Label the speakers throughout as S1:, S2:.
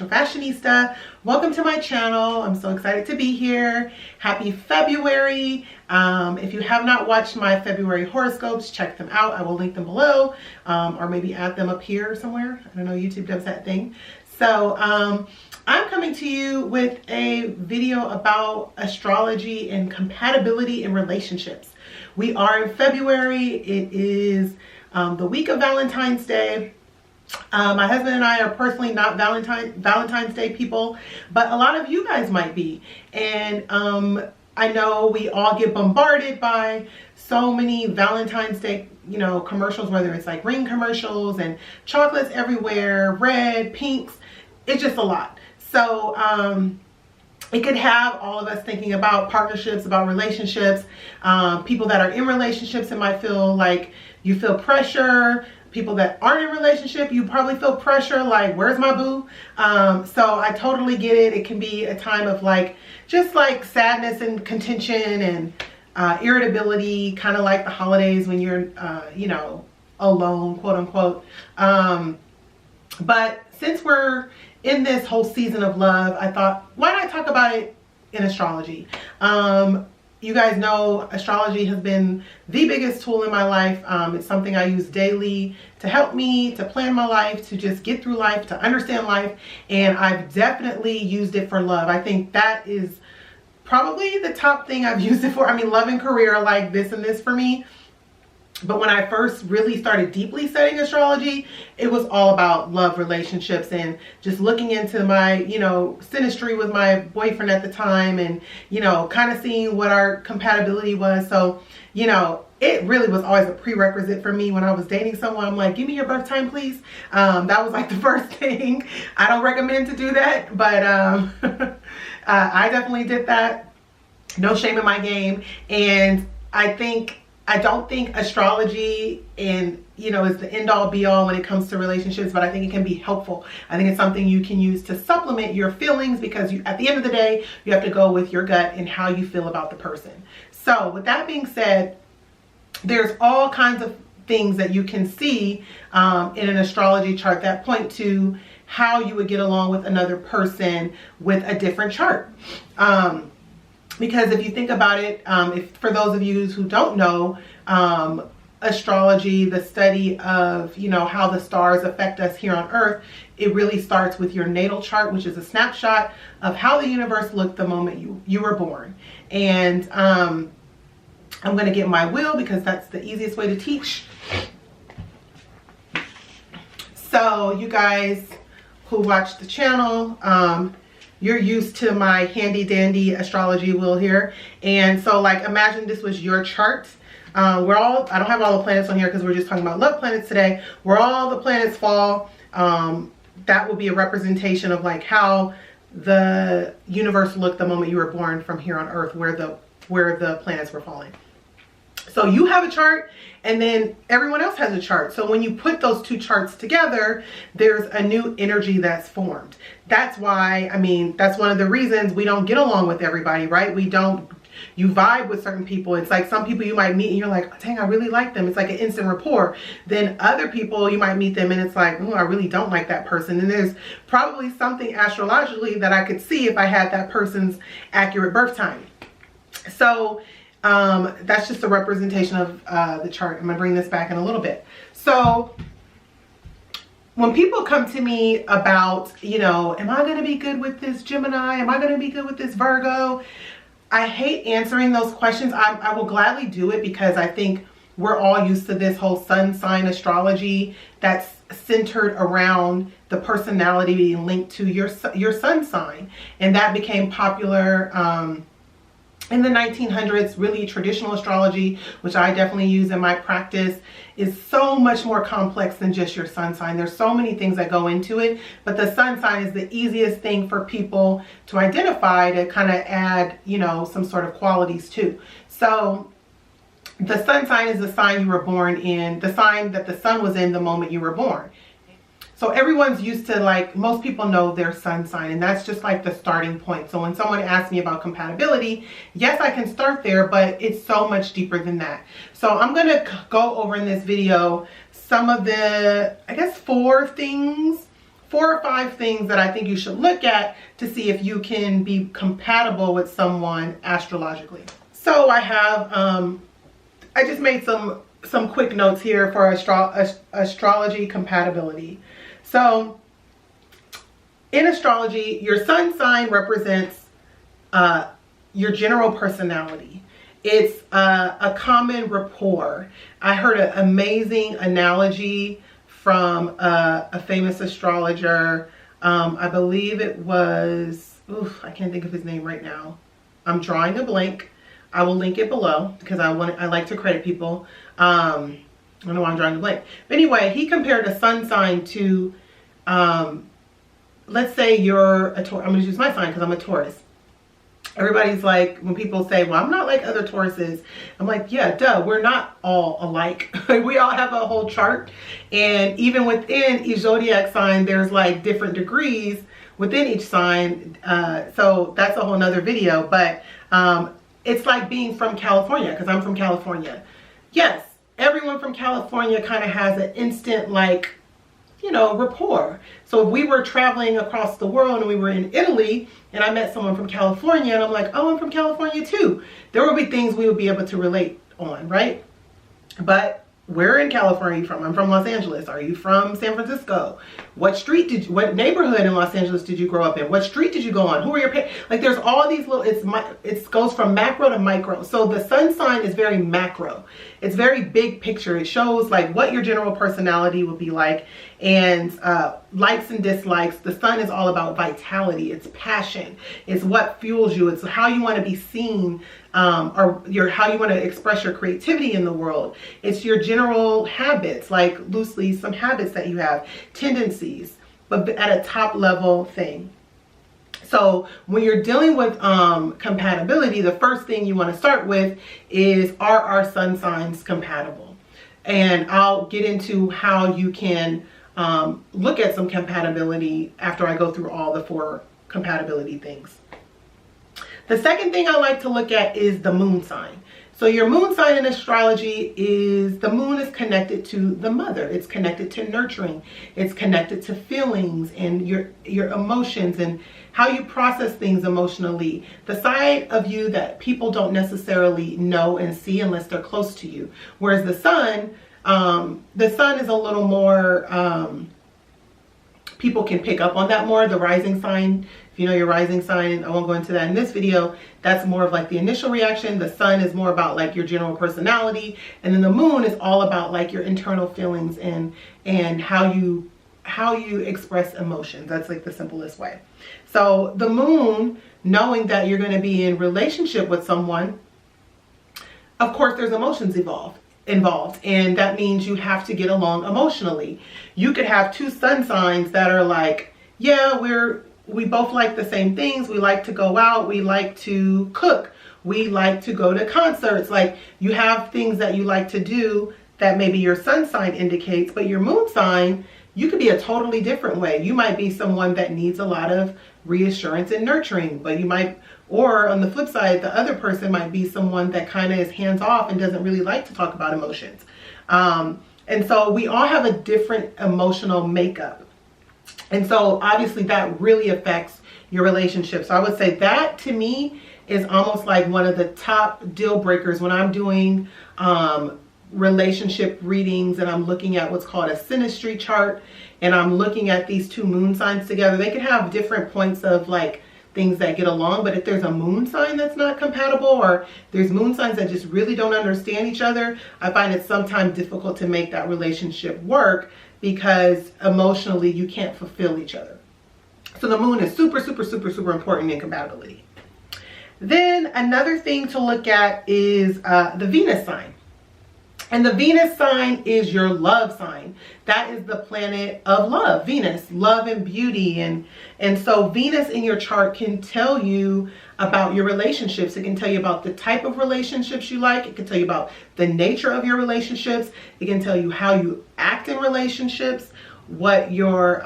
S1: fashionista. Welcome to my channel. I'm so excited to be here. Happy February. If you have not watched my February horoscopes, check them out. I will link them below, or maybe add them up here somewhere. I don't know, YouTube does that thing. So I'm coming to you with a video about astrology and compatibility in relationships. We are in February. It is the week of Valentine's Day. My husband and I are personally not Valentine's Day people, but a lot of you guys might be. And I know we all get bombarded by so many Valentine's Day, commercials, whether it's like ring commercials and chocolates everywhere, red, pinks. It's just a lot. So it could have all of us thinking about partnerships, about relationships. People that are in relationships, it might feel like you feel pressure. People that aren't in a relationship, you probably feel pressure, like, where's my boo? So I totally get it. It can be a time of just sadness and contention and irritability, kind of like the holidays when you're, alone, quote unquote. But since we're in this whole season of love, I thought, why not talk about it in astrology? You guys know astrology has been the biggest tool in my life. It's something I use daily to help me to plan my life, to just get through life, to understand life. And I've definitely used it for love. I think that is probably the top thing I've used it for. I mean, love and career are like this and this for me. But when I first really started deeply studying astrology, it was all about love, relationships, and just looking into my, synastry with my boyfriend at the time, and, kind of seeing what our compatibility was. So, it really was always a prerequisite for me when I was dating someone. I'm like, give me your birth time, please. That was like the first thing. I don't recommend to do that, but I definitely did that. No shame in my game. And I don't think astrology is the end all be all when it comes to relationships, but I think it can be helpful. I think it's something you can use to supplement your feelings, because at the end of the day, you have to go with your gut and how you feel about the person. So with that being said, there's all kinds of things that you can see in an astrology chart that point to how you would get along with another person with a different chart. Because if you think about it, for those of you who don't know, astrology, the study of, how the stars affect us here on Earth, it really starts with your natal chart, which is a snapshot of how the universe looked the moment you were born. And I'm going to get my wheel because that's the easiest way to teach. So you guys who watch the channel, you're used to my handy dandy astrology wheel here. And so imagine this was your chart. I don't have all the planets on here because we're just talking about love planets today. Where all the planets fall, that would be a representation of how the universe looked the moment you were born from here on Earth, where the planets were falling. So you have a chart, and then everyone else has a chart. So when you put those two charts together, there's a new energy that's formed. That's why, that's one of the reasons we don't get along with everybody, right? You vibe with certain people. It's like some people you might meet and you're like, oh, dang, I really like them. It's like an instant rapport. Then other people, you might meet them and it's like, oh, I really don't like that person. And there's probably something astrologically that I could see if I had that person's accurate birth time. So that's just a representation of the chart. I'm gonna bring this back in a little bit. So when people come to me about, am I gonna be good with this Gemini? Am I gonna be good with this Virgo? I hate answering those questions. I will gladly do it because I think we're all used to this whole sun sign astrology that's centered around the personality being linked to your sun sign. And that became popular in the 1900s. Really, traditional astrology, which I definitely use in my practice, is so much more complex than just your sun sign. There's so many things that go into it, but the sun sign is the easiest thing for people to identify, to kind of add, some sort of qualities to. So the sun sign is the sign you were born in, the sign that the sun was in the moment you were born. So everyone's used to, most people know their sun sign, and that's just the starting point. So when someone asks me about compatibility, yes, I can start there, but it's so much deeper than that. So I'm going to go over in this video some of the, I guess, four 4 or 5 things that I think you should look at to see if you can be compatible with someone astrologically. So I have, I just made some quick notes here for astrology compatibility. So in astrology, your sun sign represents your general personality. It's a common rapport. I heard an amazing analogy from a famous astrologer. I believe it was, I can't think of his name right now. I'm drawing a blank. I will link it below because I like to credit people. I don't know why I'm drawing a blank. But anyway, he compared a sun sign to, let's say you're a Taurus. I'm going to use my sign because I'm a Taurus. Everybody's like, when people say, well, I'm not like other Tauruses, I'm like, yeah, duh, we're not all alike. We all have a whole chart. And even within each zodiac sign, there's like different degrees within each sign. So that's a whole nother video. But it's like being from California, because I'm from California. Yes, everyone from California kind of has an instant, like, you know, rapport. So if we were traveling across the world and we were in Italy and I met someone from California and I'm like, oh, I'm from California too, there would be things we would be able to relate on, right? But where in California are you from? I'm from Los Angeles. Are you from San Francisco? What neighborhood in Los Angeles did you grow up in? What street did you go on? Who are your parents? Like, there's all these little, it goes from macro to micro. So the sun sign is very macro. It's very big picture. It shows like what your general personality would be like, and likes and dislikes. The sun is all about vitality. It's passion. It's what fuels you. It's how you want to be seen, or how you want to express your creativity in the world. It's your general habits, like loosely some habits that you have, tendencies, but at a top level thing. So when you're dealing with compatibility, the first thing you want to start with is, are our sun signs compatible? And I'll get into how you can look at some compatibility after I go through all the 4 compatibility things. The second thing I like to look at is the moon sign. So your moon sign in astrology is, the moon is connected to the mother. It's connected to nurturing. It's connected to feelings and your emotions and how you process things emotionally. The side of you that people don't necessarily know and see unless they're close to you. Whereas the sun is a little more, people can pick up on that more. The rising sign, if you know your rising sign, I won't go into that in this video, that's more of like the initial reaction. The sun is more about like your general personality, and then the moon is all about like your internal feelings and how you express emotions. That's like the simplest way. So the moon, knowing that you're going to be in relationship with someone, of course there's emotions involved, and that means you have to get along emotionally. You could have 2 sun signs that are like, yeah, we both like the same things. We like to go out. We like to cook. We like to go to concerts. Like, you have things that you like to do that maybe your sun sign indicates, but your moon sign, you could be a totally different way. You might be someone that needs a lot of reassurance and nurturing, but you might, or on the flip side, the other person might be someone that kind of is hands off and doesn't really like to talk about emotions. And so we all have a different emotional makeup. And so obviously that really affects your relationship. So I would say that to me is almost like one of the top deal breakers when I'm doing relationship readings and I'm looking at what's called a synastry chart, and I'm looking at these 2 moon signs together. They could have different points of like things that get along, but if there's a moon sign that's not compatible, or there's moon signs that just really don't understand each other, I find it sometimes difficult to make that relationship work, because emotionally you can't fulfill each other. So the moon is super, super, super, super important in compatibility. Then another thing to look at is the Venus sign. And the Venus sign is your love sign. That is the planet of love, Venus, love and beauty. And so Venus in your chart can tell you about your relationships. It can tell you about the type of relationships you like. It can tell you about the nature of your relationships. It can tell you how you act in relationships, what your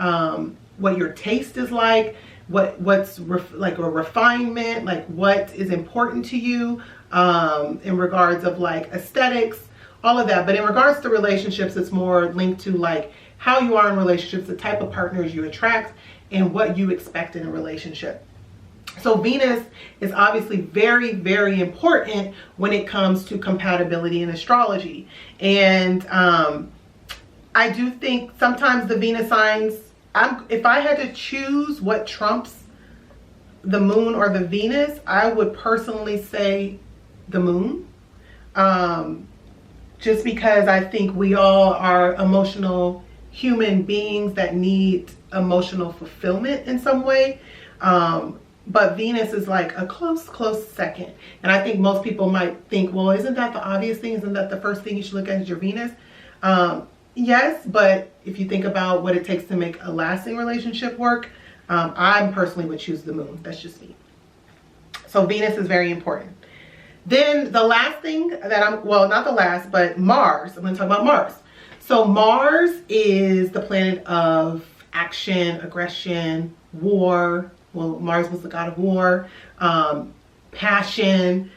S1: taste is like, what's like a refinement, like what is important to you in regards of like aesthetics, all of that. But in regards to relationships, it's more linked to like how you are in relationships, the type of partners you attract, and what you expect in a relationship. So Venus is obviously very, very important when it comes to compatibility in astrology. And I do think sometimes the Venus signs, if I had to choose what trumps the moon or the Venus, I would personally say the moon. Just because I think we all are emotional human beings that need emotional fulfillment in some way. But Venus is like a close second. And I think most people might think, well, isn't that the obvious thing? Isn't that the first thing you should look at is your Venus? Yes, but if you think about what it takes to make a lasting relationship work, I personally would choose the moon. That's just me. So Venus is very important. Then the last thing that well, not the last, but Mars. I'm going to talk about Mars. So Mars is the planet of action, aggression, war. Well, Mars was the god of war, passion,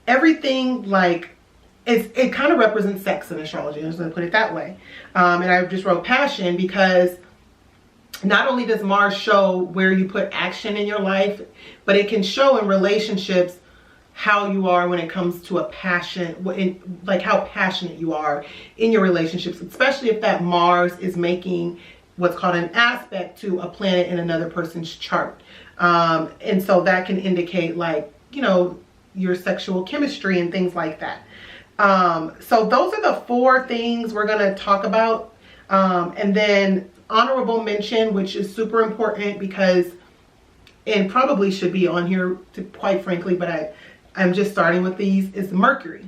S1: everything. Like it kind of represents sex in astrology. I'm just going to put it that way. And I just wrote passion because not only does Mars show where you put action in your life, but it can show in relationships how you are when it comes to a passion, like how passionate you are in your relationships, especially if that Mars is making what's called an aspect to a planet in another person's chart. And so that can indicate like, you know, your sexual chemistry and things like that. So those are the 4 things we're going to talk about. And then honorable mention, which is super important because, and probably should be on here quite frankly, but I'm just starting with these, is Mercury.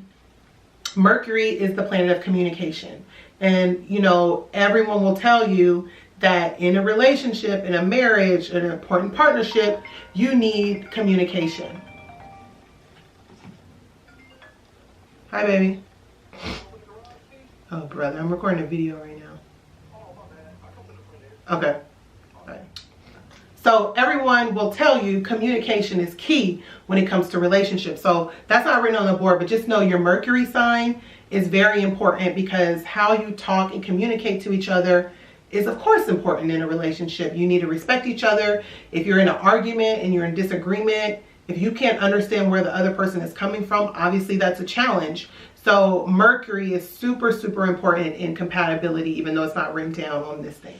S1: Mercury is the planet of communication. And, you know, everyone will tell you that in a relationship, in a marriage, in an important partnership, you need communication. Hi, baby. Oh, brother, I'm recording a video right now. Okay. Bye. So everyone will tell you communication is key when it comes to relationships. So that's not written on the board, but just know your Mercury sign is very important because how you talk and communicate to each other is of course important in a relationship. You need to respect each other. If you're in an argument and you're in disagreement, if you can't understand where the other person is coming from, obviously that's a challenge. So Mercury is super, super important in compatibility, even though it's not written down on this thing.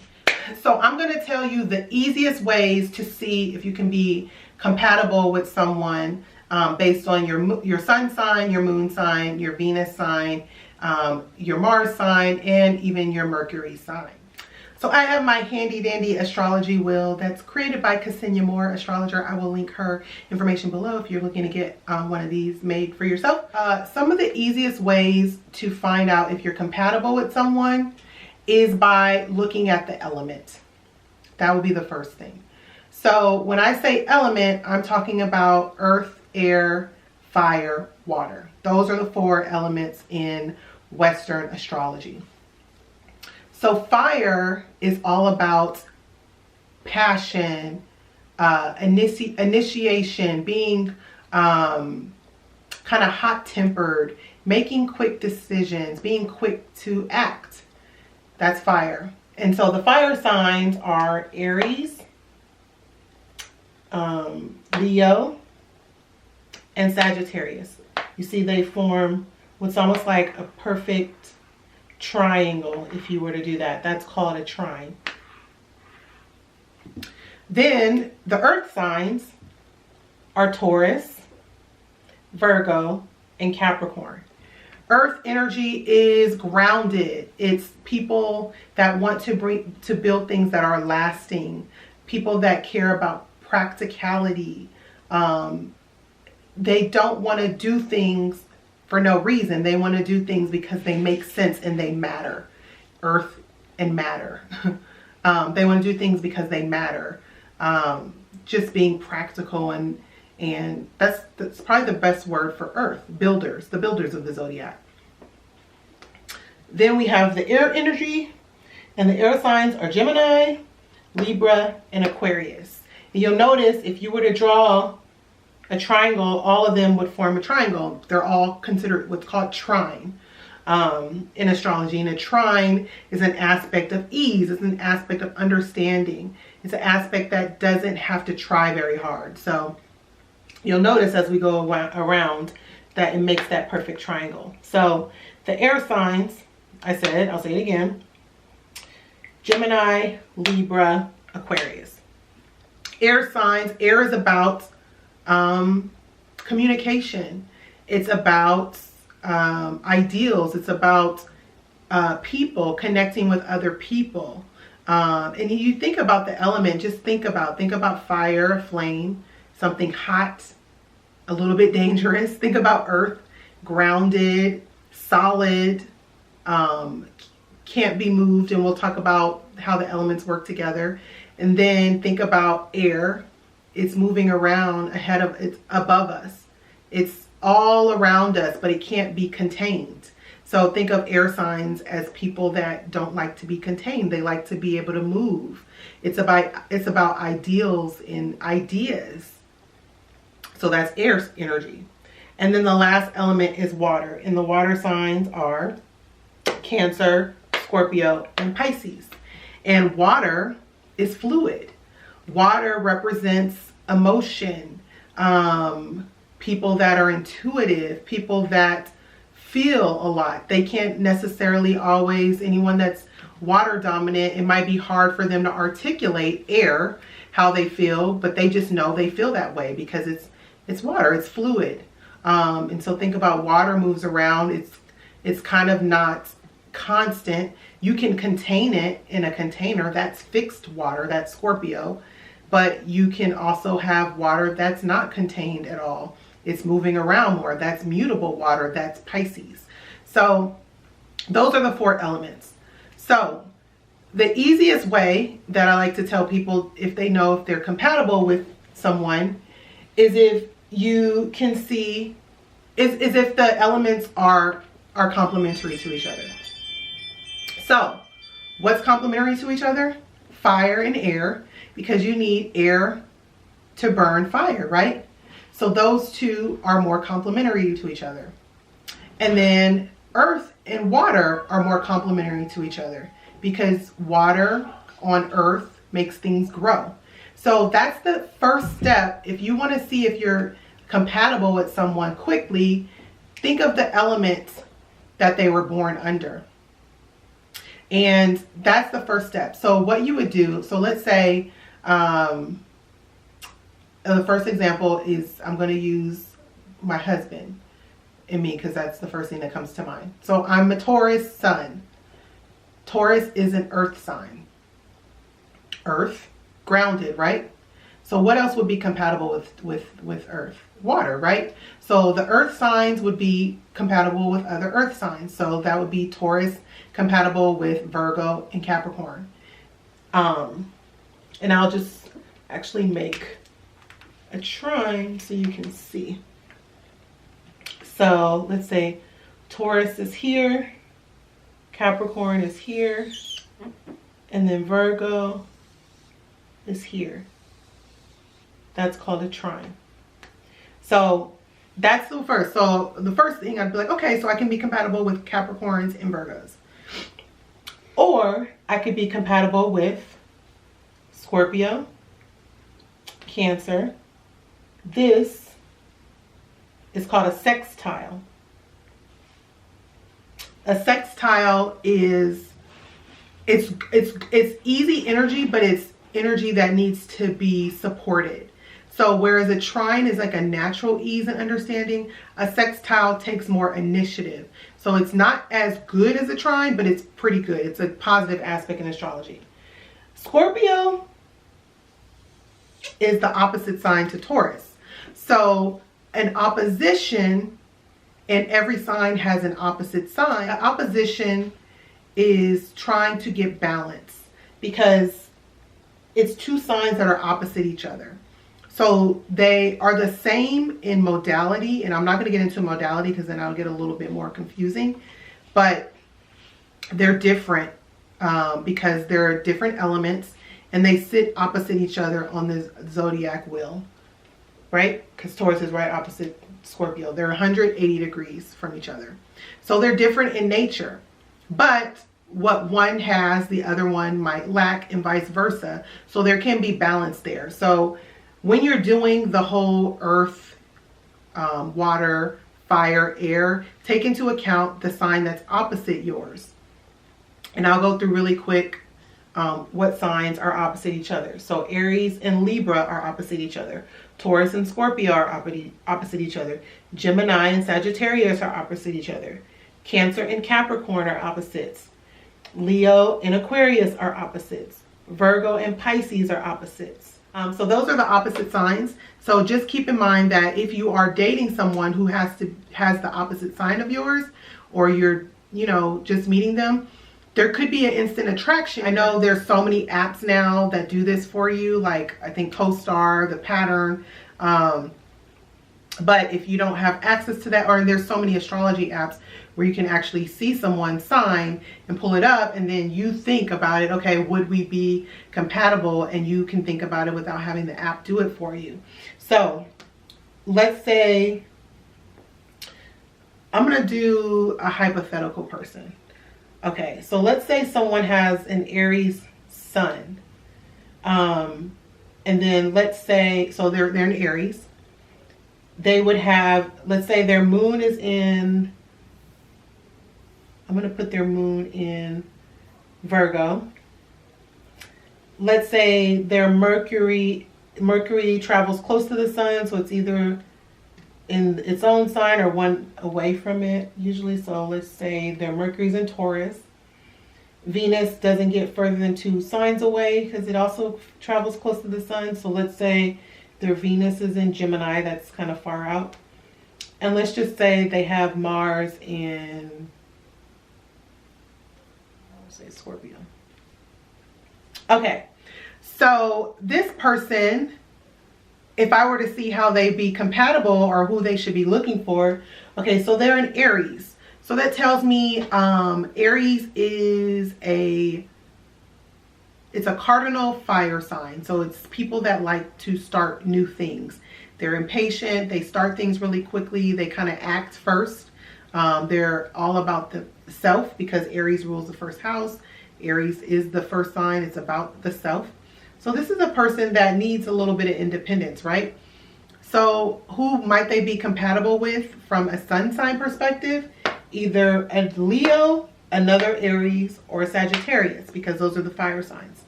S1: So I'm going to tell you the easiest ways to see if you can be compatible with someone based on your sun sign, your moon sign, your Venus sign, your Mars sign, and even your Mercury sign. So I have my handy dandy astrology wheel that's created by Kesenya astrologer. I will link her information below if you're looking to get one of these made for yourself. Some of the easiest ways to find out if you're compatible with someone is by looking at the element. That would be the first thing. So when I say element, I'm talking about earth, air, fire, water. Those are the 4 elements in Western astrology. So fire is all about passion, initiation, being kind of hot-tempered, making quick decisions, being quick to act. That's fire. And so the fire signs are Aries, Leo, and Sagittarius. You see they form what's almost like a perfect triangle. If you were to do that, that's called a trine. Then the earth signs are Taurus, Virgo, and Capricorn. Earth energy is grounded. It's people that want to build things that are lasting, people that care about practicality. They don't want to do things for no reason. They want to do things because they make sense and they matter. Earth and matter. They want to do things because they matter. Just being practical, and that's probably the best word for earth. Builders, the builders of the zodiac. Then we have the air energy, and the air signs are Gemini, Libra, and Aquarius. And you'll notice if you were to draw a triangle, all of them would form a triangle. They're all considered what's called trine. in astrology. And a trine is an aspect of ease. It's an aspect of understanding. It's an aspect that doesn't have to try very hard. So you'll notice as we go around that it makes that perfect triangle. So the air signs, I'll say it again: Gemini, Libra, Aquarius. Air signs, air is about communication. It's about ideals. It's about people, connecting with other people. And you think about the element, just think about fire, flame, something hot, a little bit dangerous. Think about earth, grounded, solid, can't be moved. And we'll talk about how the elements work together. And then think about air. It's moving around it's above us. It's all around us, but it can't be contained. So think of air signs as people that don't like to be contained. They like to be able to move. It's about ideals and ideas. So that's air energy. And then the last element is water. And the water signs are Cancer, Scorpio, and Pisces. And water is fluid. Water represents emotion, people that are intuitive, people that feel a lot. They can't necessarily always, anyone that's water dominant, it might be hard for them to articulate air, how they feel, but they just know they feel that way because it's water, it's fluid. And so think about water moves around. It's kind of not constant. You can contain it in a container. That's fixed water. That's Scorpio. But you can also have water that's not contained at all. It's moving around more. That's mutable water. That's Pisces. So those are the 4 elements. So the easiest way that I like to tell people if they know if they're compatible with someone is if you can see, is if the elements are complementary to each other. So what's complementary to each other? Fire and air, because you need air to burn fire, right? So those two are more complementary to each other. And then earth and water are more complementary to each other because water on earth makes things grow. So that's the first step. If you want to see if you're compatible with someone quickly, think of the elements that they were born under. And that's the first step. So what you would do, so let's say, the first example is I'm going to use my husband and me because that's the first thing that comes to mind. So I'm a Taurus sun. Taurus is an earth sign. Earth, grounded, right? So what else would be compatible with earth? Water, right? So the earth signs would be compatible with other earth signs. So that would be Taurus compatible with Virgo and Capricorn. And I'll just actually make a trine so you can see. So let's say Taurus is here, Capricorn is here, and then Virgo is here. That's called a trine. So that's the first. So the first thing I'd be like, okay, so I can be compatible with Capricorns and Virgos. Or I could be compatible with Scorpio, Cancer. This is called a sextile. A sextile is, it's easy energy, but it's energy that needs to be supported. So whereas a trine is like a natural ease and understanding, a sextile takes more initiative. So it's not as good as a trine, but it's pretty good. It's a positive aspect in astrology. Scorpio is the opposite sign to Taurus. So an opposition, and every sign has an opposite sign. An opposition is trying to get balance because it's two signs that are opposite each other. So they are the same in modality, and I'm not going to get into modality because then I'll get a little bit more confusing, but they're different because there are different elements and they sit opposite each other on the zodiac wheel. right? Because Taurus is right opposite Scorpio. They're 180 degrees from each other. So they're different in nature, but what one has, the other one might lack, and vice versa. So there can be balance there. So when you're doing the whole earth, water, fire, air, take into account the sign that's opposite yours. And I'll go through really quick what signs are opposite each other. So Aries and Libra are opposite each other. Taurus and Scorpio are opposite each other. Gemini and Sagittarius are opposite each other. Cancer and Capricorn are opposites. Leo and Aquarius are opposites. Virgo and Pisces are opposites. So those are the opposite signs. So just keep in mind that if you are dating someone who has the opposite sign of yours, or you're, just meeting them, there could be an instant attraction. I know there's so many apps now that do this for you, like I think CoStar, The Pattern. But if you don't have access to that, or there's so many astrology apps where you can actually see someone's sign and pull it up, and then you think about it, okay, would we be compatible? And you can think about it without having the app do it for you. So let's say, I'm going to do a hypothetical person. Okay, so let's say someone has an Aries sun. And then let's say, so they're in Aries. They would have, let's say their moon is in, I'm going to put their moon in Virgo. Let's say their Mercury travels close to the sun, so it's either in its own sign or one away from it usually. So let's say their Mercury's in Taurus. Venus doesn't get further than 2 signs away because it also travels close to the sun. So let's say their Venus is in Gemini. That's kind of far out. And let's just say they have Mars in, I'll say Scorpio. Okay, so this person, if I were to see how they be compatible or who they should be looking for, okay, so they're in Aries. So that tells me Aries is it's a cardinal fire sign. So it's people that like to start new things. They're impatient. They start things really quickly. They kind of act first. They're all about the self because Aries rules the first house. Aries is the first sign. It's about the self. So this is a person that needs a little bit of independence, right? So who might they be compatible with from a sun sign perspective? Either a Leo, another Aries, or a Sagittarius, because those are the fire signs.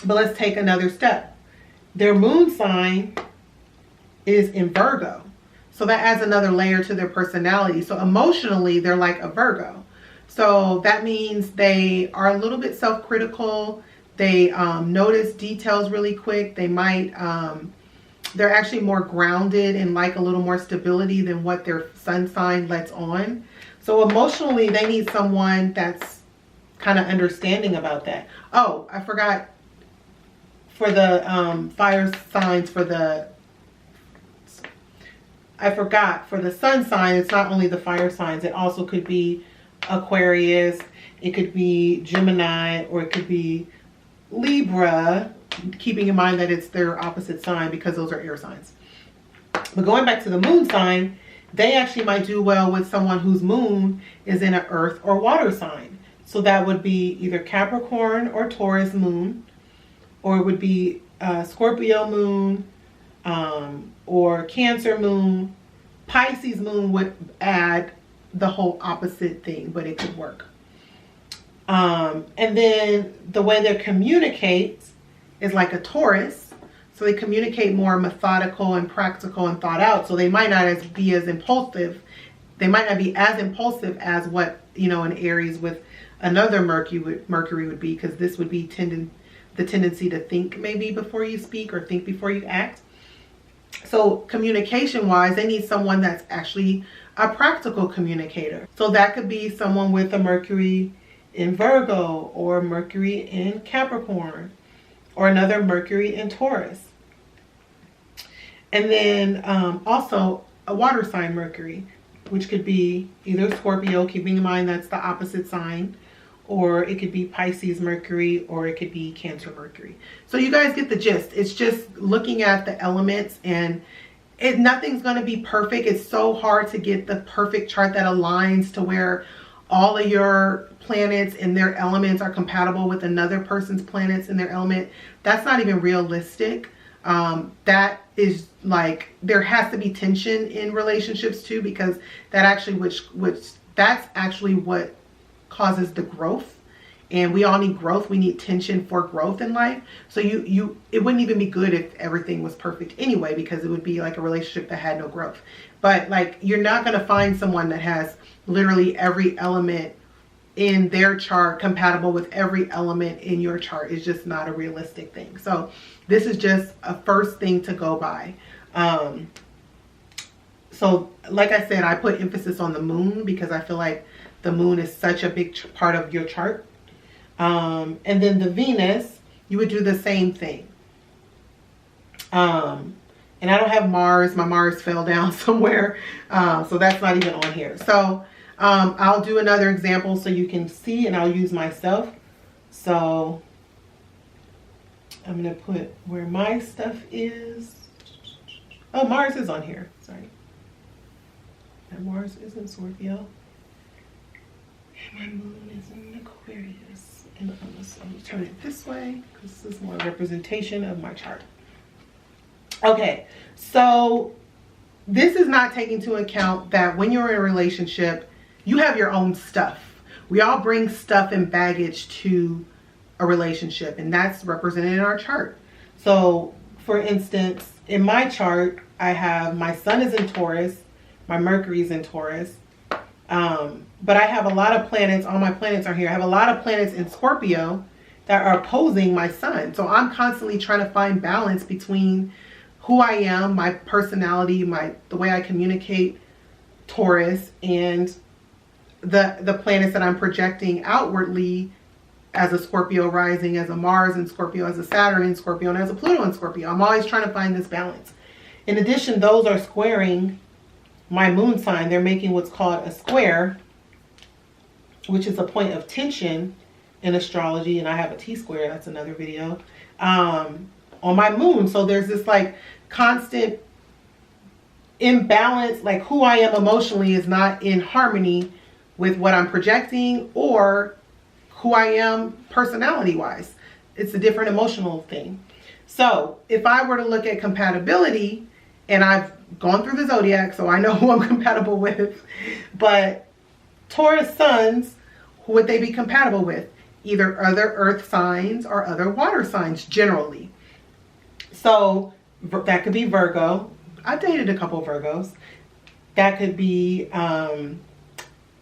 S1: But let's take another step. Their moon sign is in Virgo. So that adds another layer to their personality. So emotionally, they're like a Virgo. So that means they are a little bit self-critical. They notice details really quick. They might, they're actually more grounded and like a little more stability than what their sun sign lets on. So emotionally, they need someone that's kind of understanding about that. Oh, I forgot for the fire signs, for the sun sign, it's not only the fire signs. It also could be Aquarius. It could be Gemini, or it could be Libra, keeping in mind that it's their opposite sign because those are air signs. But going back to the moon sign, they actually might do well with someone whose moon is in an earth or water sign. So that would be either Capricorn or Taurus moon, or it would be Scorpio moon, or Cancer moon. Pisces moon would add the whole opposite thing, but it could work. And then the way they communicate is like a Taurus. So they communicate more methodical and practical and thought out. So they might not be as impulsive. They might not be as impulsive as what, an Aries with another Mercury would be, because this would be the tendency to think maybe before you speak, or think before you act. So communication wise, they need someone that's actually a practical communicator. So that could be someone with a Mercury in Virgo, or Mercury in Capricorn, or another Mercury in Taurus. And then also a water sign Mercury, which could be either Scorpio, keeping in mind that's the opposite sign, or it could be Pisces Mercury, or it could be Cancer Mercury. So you guys get the gist. It's just looking at the elements, and nothing's going to be perfect. It's so hard to get the perfect chart that aligns to where all of your planets and their elements are compatible with another person's planets and their element. That's not even realistic. That is like, there has to be tension in relationships too, because that actually, that's actually what causes the growth. And we all need growth. We need tension for growth in life. So it wouldn't even be good if everything was perfect anyway, because it would be like a relationship that had no growth. But like, you're not going to find someone that has literally every element in their chart compatible with every element in your chart. It's just not a realistic thing. So this is just a first thing to go by. So like I said, I put emphasis on the moon because I feel like the moon is such a big part of your chart. And then the Venus, you would do the same thing. And I don't have Mars. My Mars fell down somewhere. So that's not even on here. So I'll do another example so you can see, and I'll use myself. So I'm going to put where my stuff is. Oh, Mars is on here. Sorry. And Mars is in Scorpio. And my moon is in Aquarius. And I'm going to turn it this way because this is more representation of my chart. Okay, so this is not taking into account that when you're in a relationship, you have your own stuff. We all bring stuff and baggage to a relationship, and that's represented in our chart. So for instance, in my chart, I have my sun is in Taurus, my Mercury is in Taurus, but I have a lot of planets, all my planets are here. I have a lot of planets in Scorpio that are opposing my sun. So I'm constantly trying to find balance between who I am, my personality, the way I communicate, Taurus, and the planets that I'm projecting outwardly as a Scorpio rising, as a Mars in Scorpio, as a Saturn in Scorpio, and as a Pluto in Scorpio. I'm always trying to find this balance. In addition, those are squaring my moon sign. They're making what's called a square, which is a point of tension in astrology. And I have a T-square, that's another video, on my moon. So there's this like constant imbalance, like who I am emotionally is not in harmony with what I'm projecting or who I am personality wise. It's a different emotional thing. So if I were to look at compatibility, and I've gone through the zodiac, so I know who I'm compatible with, but Taurus suns, who would they be compatible with? Either other earth signs or other water signs generally. So that could be Virgo. I dated a couple of Virgos. That could be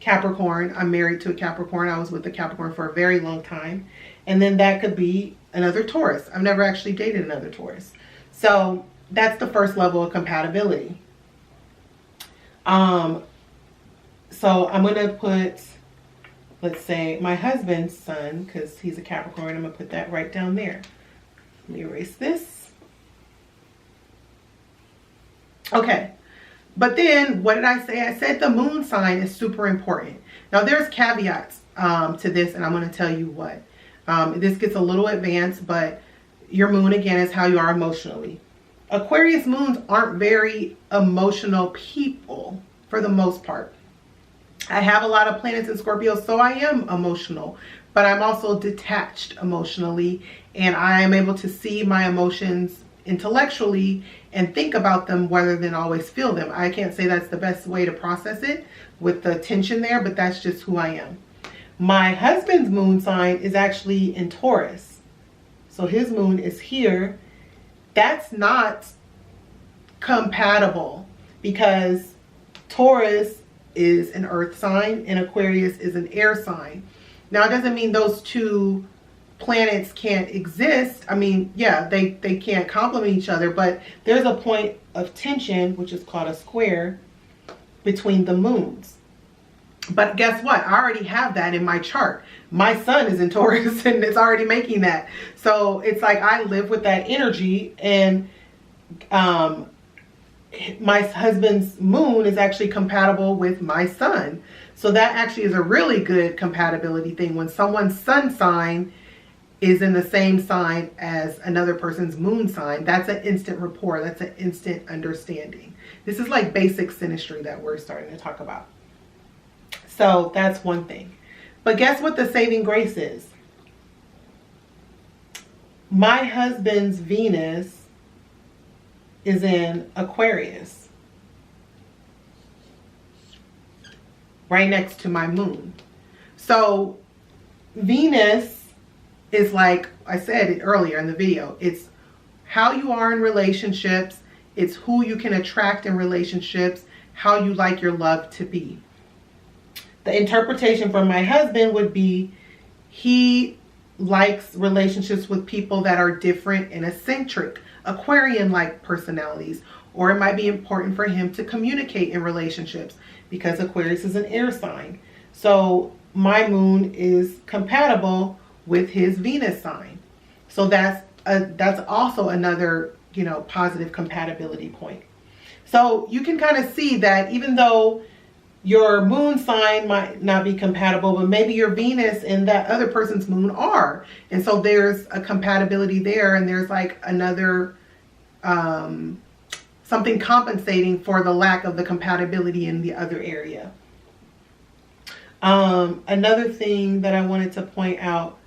S1: Capricorn. I'm married to a Capricorn. I was with a Capricorn for a very long time. And then that could be another Taurus. I've never actually dated another Taurus. So that's the first level of compatibility. So I'm going to put, let's say, my husband's sun, because he's a Capricorn. I'm going to put that right down there. Let me erase this. Okay, but then what did I say? I said the moon sign is super important. Now there's caveats to this, and I'm going to tell you what. This gets a little advanced, but your moon again is how you are emotionally. Aquarius moons aren't very emotional people for the most part. I have a lot of planets in Scorpio, so I am emotional, but I'm also detached emotionally, and I am able to see my emotions intellectually and think about them rather than always feel them. I can't say that's the best way to process it with the tension there, but that's just who I am. My husband's moon sign is actually in Taurus. So his moon is here. That's not compatible because Taurus is an earth sign and Aquarius is an air sign. Now, it doesn't mean those two planets can't exist. I mean, yeah, they can't complement each other, but there's a point of tension, which is called a square, between the moons. But guess what? I already have that in my chart. My sun is in Taurus and it's already making that. So it's like I live with that energy, and my husband's moon is actually compatible with my sun. So that actually is a really good compatibility thing. When someone's sun sign is in the same sign as another person's moon sign, that's an instant rapport. That's an instant understanding. This is like basic synastry that we're starting to talk about. So that's one thing. But guess what the saving grace is? My husband's Venus is in Aquarius, right next to my moon. So Venus is, like I said earlier in the video, it's how you are in relationships, it's who you can attract in relationships, how you like your love to be. The interpretation for my husband would be he likes relationships with people that are different and eccentric, Aquarian-like personalities, or it might be important for him to communicate in relationships because Aquarius is an air sign. So my moon is compatible with his Venus sign. So that's also another, you know, positive compatibility point. So you can kind of see that even though your moon sign might not be compatible, but maybe your Venus and that other person's moon are. And so there's a compatibility there, and there's like another something compensating for the lack of the compatibility in the other area. Another thing that I wanted to point out,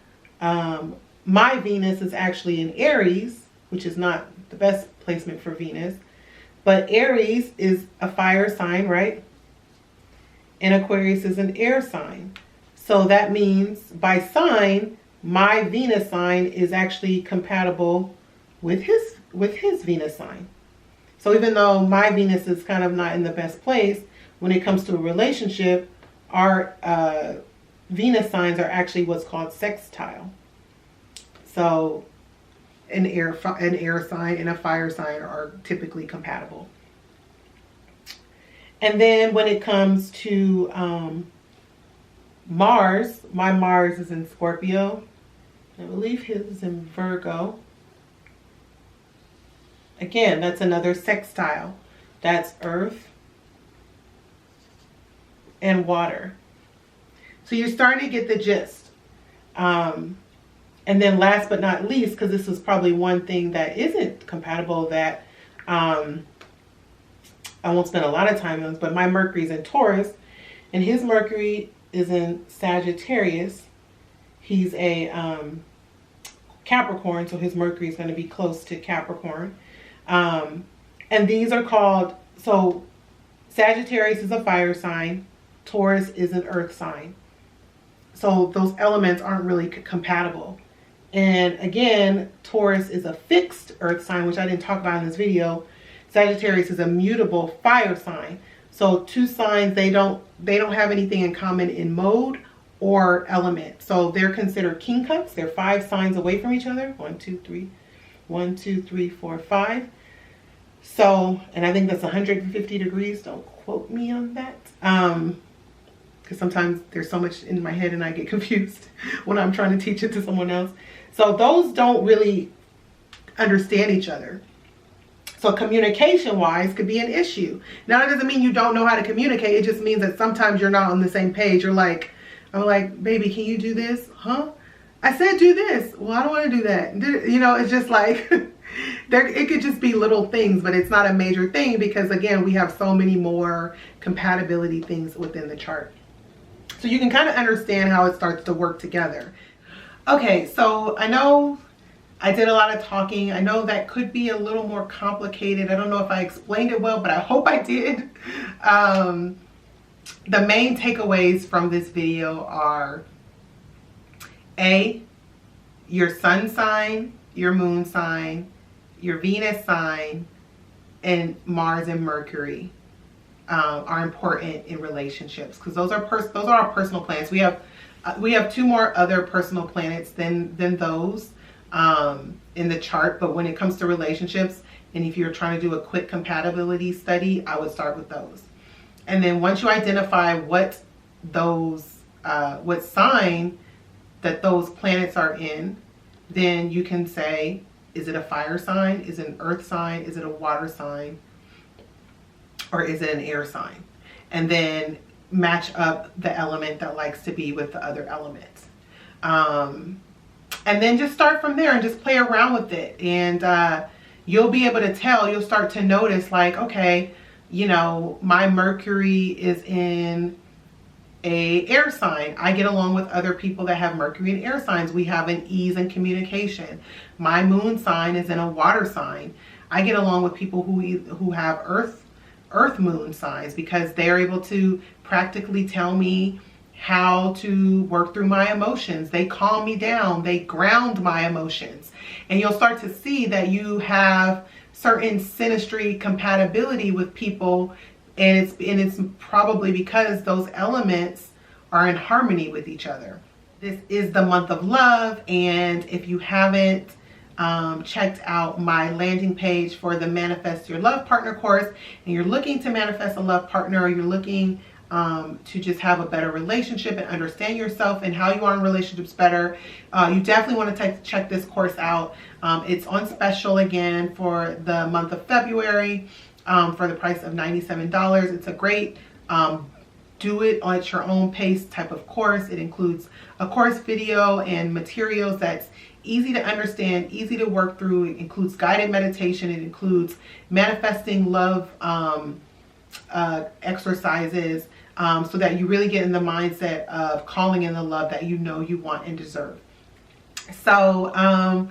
S1: my Venus is actually in Aries, which is not the best placement for Venus, but Aries is a fire sign, right? And Aquarius is an air sign. So that means by sign, my Venus sign is actually compatible with his Venus sign. So even though my Venus is kind of not in the best place, when it comes to a relationship, our Venus signs are actually what's called sextile. So an air sign and a fire sign are typically compatible. And then when it comes to Mars, my Mars is in Scorpio. I believe his is in Virgo. Again, that's another sextile. That's earth and water. So you're starting to get the gist. And then last but not least, because this is probably one thing that isn't compatible that I won't spend a lot of time on, but my Mercury's in Taurus and his Mercury is in Sagittarius. He's a Capricorn, so his Mercury is going to be close to Capricorn. And these are called, so Sagittarius is a fire sign, Taurus is an earth sign. So those elements aren't really compatible. And again, Taurus is a fixed earth sign, which I didn't talk about in this video. Sagittarius is a mutable fire sign. So two signs, they don't have anything in common in mode or element. So they're considered king cups. They're 5 signs away from each other. 1, 2, 3, 1, 2, 3, 4, 5. So, and I think that's 150 degrees. Don't quote me on that. Because sometimes there's so much in my head and I get confused when I'm trying to teach it to someone else. So those don't really understand each other. So communication wise could be an issue. Now that doesn't mean you don't know how to communicate. It just means that sometimes you're not on the same page. You're like, I'm like, baby, can you do this? Huh? I said do this. Well, I don't want to do that. You know, it's just like, it could just be little things, but it's not a major thing because again, we have so many more compatibility things within the chart. So you can kind of understand how it starts to work together. Okay, so I know I did a lot of talking. I know that could be a little more complicated. I don't know if I explained it well, but I hope I did. The main takeaways from this video are A, your sun sign, your moon sign, your Venus sign, and Mars and Mercury are important in relationships because those are our personal planets. We have 2 more other personal planets than those in the chart, but when it comes to relationships, and if you're trying to do a quick compatibility study, I would start with those. And then once you identify what sign that those planets are in, then you can say, is it a fire sign? Is it an earth sign? Is it a water sign? Or is it an air sign? And then match up the element that likes to be with the other element. And then just start from there and just play around with it. And you'll be able to tell, you'll start to notice like, okay, you know, my Mercury is in a air sign. I get along with other people that have Mercury in air signs. We have an ease in communication. My moon sign is in a water sign. I get along with people who have earth moon signs because they're able to practically tell me how to work through my emotions. They calm me down. They ground my emotions. And you'll start to see that you have certain synastry compatibility with people, and it's probably because those elements are in harmony with each other. This is the month of love, and if you haven't checked out my landing page for the Manifest Your Love Partner course, and you're looking to manifest a love partner, or you're looking to just have a better relationship and understand yourself and how you are in relationships better, you definitely want to check this course out. It's on special again for the month of February for the price of $97. It's a great do it at your own pace type of course. It includes a course video and materials that's easy to understand, easy to work through. It includes guided meditation. It includes manifesting love exercises, so that you really get in the mindset of calling in the love that you know you want and deserve. So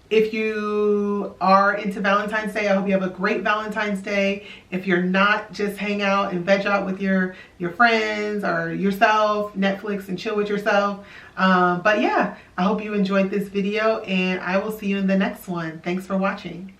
S1: if you are into Valentine's Day, I hope you have a great Valentine's Day. If you're not, just hang out and veg out with your friends or yourself, Netflix and chill with yourself. But yeah, I hope you enjoyed this video, and I will see you in the next one. Thanks for watching.